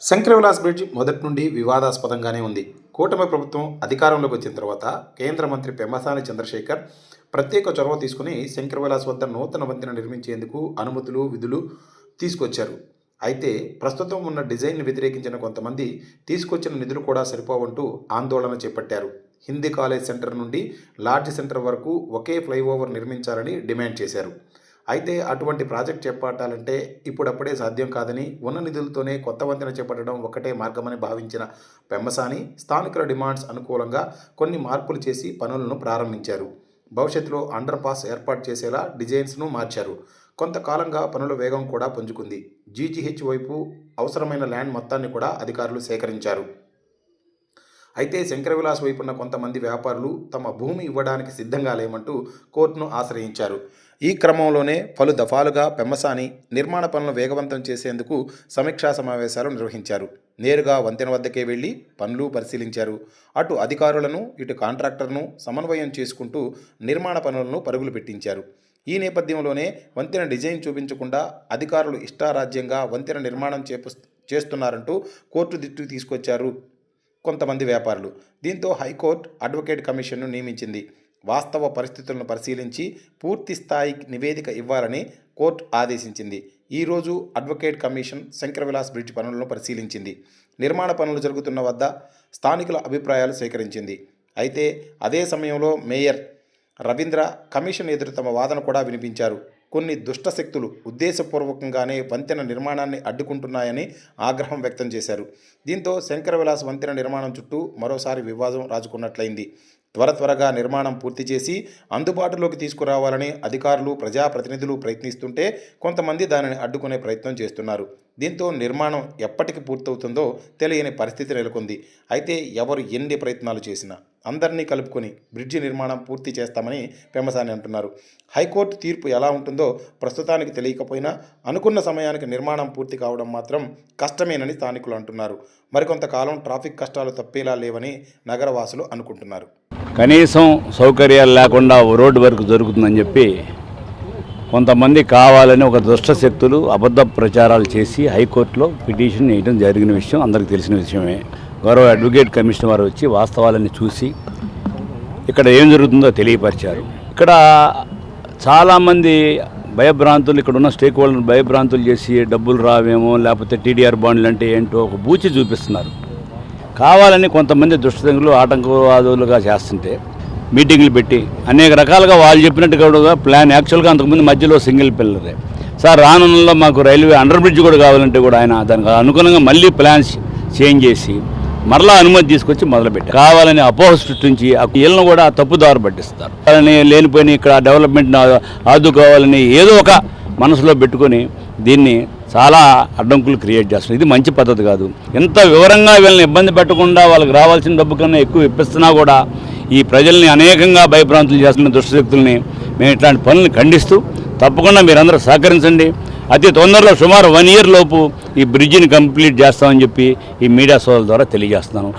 Shankar Vilas bridge మొదటి నుండి వివాదాస్పదంగానే ఉంది. కూటమి ప్రభుత్వం అధికారంలోకి వచ్చిన తర్వాత కేంద్ర మంత్రి పెమ్మసాని చంద్రశేఖర్ ప్రత్యేక చొరవ తీసుకుని శంకరవిలాస్ వద్ద నూతన వంతెన నిర్మించేందుకు అనుమతులు, విధులు తీసుకొచ్చారు. అయితే ప్రస్తుతం ఉన్న డిజైన్ను వ్యతిరేకించిన కొంతమంది తీసుకొచ్చిన నిధులు కూడా సరిపోవంటూ ఆందోళన చేపట్టారు. హిందీ కాలేజ్ సెంటర్ నుండి లాడ్జ్ సెంటర్ వరకు ఒకే ఫ్లైఓవర్ నిర్మించాలని డిమాండ్ చేశారు. అయితే అటువంటి ప్రాజెక్ట్ చేపట్టాలంటే ఇప్పుడప్పుడే సాధ్యం కాదని, ఉన్న నిధులతోనే కొత్త వంతెన చేపట్టడం ఒక్కటే మార్గమని భావించిన పెమ్మసాని స్థానికుల డిమాండ్స్ అనుకూలంగా కొన్ని మార్పులు చేసి పనులను ప్రారంభించారు. భవిష్యత్తులో అండర్ పాస్ ఏర్పాటు చేసేలా డిజైన్స్ను మార్చారు. కొంతకాలంగా పనుల వేగం కూడా పుంజుకుంది. జీజీహెచ్ వైపు అవసరమైన ల్యాండ్ మొత్తాన్ని కూడా అధికారులు సేకరించారు. అయితే శంకరవిలాస్ వైపున్న కొంతమంది వ్యాపారులు తమ భూమి ఇవ్వడానికి సిద్ధంగా లేమంటూ కోర్టును ఆశ్రయించారు. ఈ క్రమంలోనే పలు దఫాలుగా పెమ్మసాని నిర్మాణ పనులను వేగవంతం చేసేందుకు సమీక్షా సమావేశాలు నిర్వహించారు. నేరుగా వంతెన వద్దకే వెళ్లి పనులు పరిశీలించారు. అటు అధికారులను, ఇటు కాంట్రాక్టర్ను సమన్వయం చేసుకుంటూ నిర్మాణ పనులను పరుగులు పెట్టించారు. ఈ నేపథ్యంలోనే వంతెన డిజైన్ చూపించకుండా అధికారులు ఇష్టారాజ్యంగా వంతెన నిర్మాణం చేస్తున్నారంటూ కోర్టు దృష్టికి తీసుకొచ్చారు కొంతమంది వ్యాపారులు. దీంతో హైకోర్టు అడ్వకేట్ కమిషన్ను నియమించింది. వాస్తవ పరిస్థితులను పరిశీలించి పూర్తి స్థాయి నివేదిక ఇవ్వాలని కోర్టు ఆదేశించింది. ఈరోజు అడ్వకేట్ కమిషన్ శంకరవిలాస్ బ్రిడ్జ్ పనులను పరిశీలించింది. నిర్మాణ పనులు జరుగుతున్న వద్ద స్థానికుల అభిప్రాయాలు సేకరించింది. అయితే అదే సమయంలో మేయర్ రవీంద్ర కమిషన్ ఎదురు తమ వాదన కూడా వినిపించారు. కొన్ని దుష్ట శక్తులు ఉద్దేశపూర్వకంగానే వంతెన నిర్మాణాన్ని అడ్డుకుంటున్నాయని ఆగ్రహం వ్యక్తం చేశారు. దీంతో శంకరవిలాస్ వంతెన నిర్మాణం చుట్టూ మరోసారి వివాదం రాజుకున్నట్లయింది. త్వరగా నిర్మాణం పూర్తి చేసి అందుబాటులోకి తీసుకురావాలని అధికారులు, ప్రజాప్రతినిధులు ప్రయత్నిస్తుంటే కొంతమంది దానిని అడ్డుకునే ప్రయత్నం చేస్తున్నారు. దీంతో నిర్మాణం ఎప్పటికి పూర్తవుతుందో తెలియని పరిస్థితి నెలకొంది. అయితే ఎవరు ఎన్ని ప్రయత్నాలు చేసినా అందరినీ కలుపుకొని బ్రిడ్జి నిర్మాణం పూర్తి చేస్తామని పెమ్మసాని అంటున్నారు. హైకోర్టు తీర్పు ఎలా ఉంటుందో ప్రస్తుతానికి తెలియకపోయినా అనుకున్న సమయానికి నిర్మాణం పూర్తి కావడం మాత్రం కష్టమేనని స్థానికులు అంటున్నారు. మరికొంతకాలం ట్రాఫిక్ కష్టాలు తప్పేలా లేవని నగరవాసులు అనుకుంటున్నారు. కనీసం సౌకర్యాలు లేకుండా రోడ్డు వరకు జరుగుతుందని చెప్పి కొంతమంది కావాలని ఒక దుష్ట శక్తులు అబద్ధ ప్రచారాలు చేసి హైకోర్టులో పిటిషన్ వేయడం జరిగిన విషయం అందరికీ తెలిసిన విషయమే. గౌరవ అడ్వకేట్ కమిషన్ వారు వచ్చి వాస్తవాలని చూసి ఇక్కడ ఏం జరుగుతుందో తెలియపరిచారు. ఇక్కడ చాలామంది భయభ్రాంతులు, ఇక్కడ ఉన్న స్టేక్ హోల్డర్ భయభ్రాంతులు చేసి డబ్బులు రావేమో, లేకపోతే టీడీఆర్ బాండ్లు అంటే ఏంటో ఒక బూచి చూపిస్తున్నారు. కావాలని కొంతమంది దుష్టశక్తులు ఆటంకవాదులుగా చేస్తుంటే మీటింగ్లు పెట్టి అనేక రకాలుగా వాళ్ళు చెప్పినట్టుగా ప్లాన్ యాక్చువల్గా అంతకుముందు మధ్యలో సింగిల్ పిల్లరే సార్ రానున్నలో మాకు రైల్వే అండర్ బ్రిడ్జ్ కూడా కావాలంటే కూడా ఆయన దానికి అనుగుణంగా మళ్ళీ ప్లాన్స్ చేంజ్ చేసి మరలా అనుమతి తీసుకొచ్చి మొదలుపెట్టారు. కావాలని అపోహ సృష్టించి వీళ్ళను కూడా తప్పుదారు పట్టిస్తారు. వాళ్ళని లేనిపోయిన ఇక్కడ డెవలప్మెంట్ ఆదుకోవాలని ఏదో ఒక మనసులో పెట్టుకొని దీన్ని చాలా అడ్డంకులు క్రియేట్ చేస్తున్నారు. ఇది మంచి పద్ధతి కాదు. ఎంత వివరంగా వీళ్ళని ఇబ్బంది పెట్టకుండా వాళ్ళకి రావాల్సిన డబ్బు కన్నా ఎక్కువ ఇప్పిస్తున్నా కూడా ఈ ప్రజల్ని అనేకంగా భయభ్రాంతులు చేస్తున్న దుష్టశక్తుల్ని మేము ఇట్లాంటి పనులను ఖండిస్తూ తప్పకుండా మీరందరూ సహకరించండి. అతి తొందరలో సుమారు 1 year లోపు ఈ బ్రిడ్జిని కంప్లీట్ చేస్తామని చెప్పి ఈ మీడియా సోదరుల ద్వారా తెలియజేస్తున్నాను.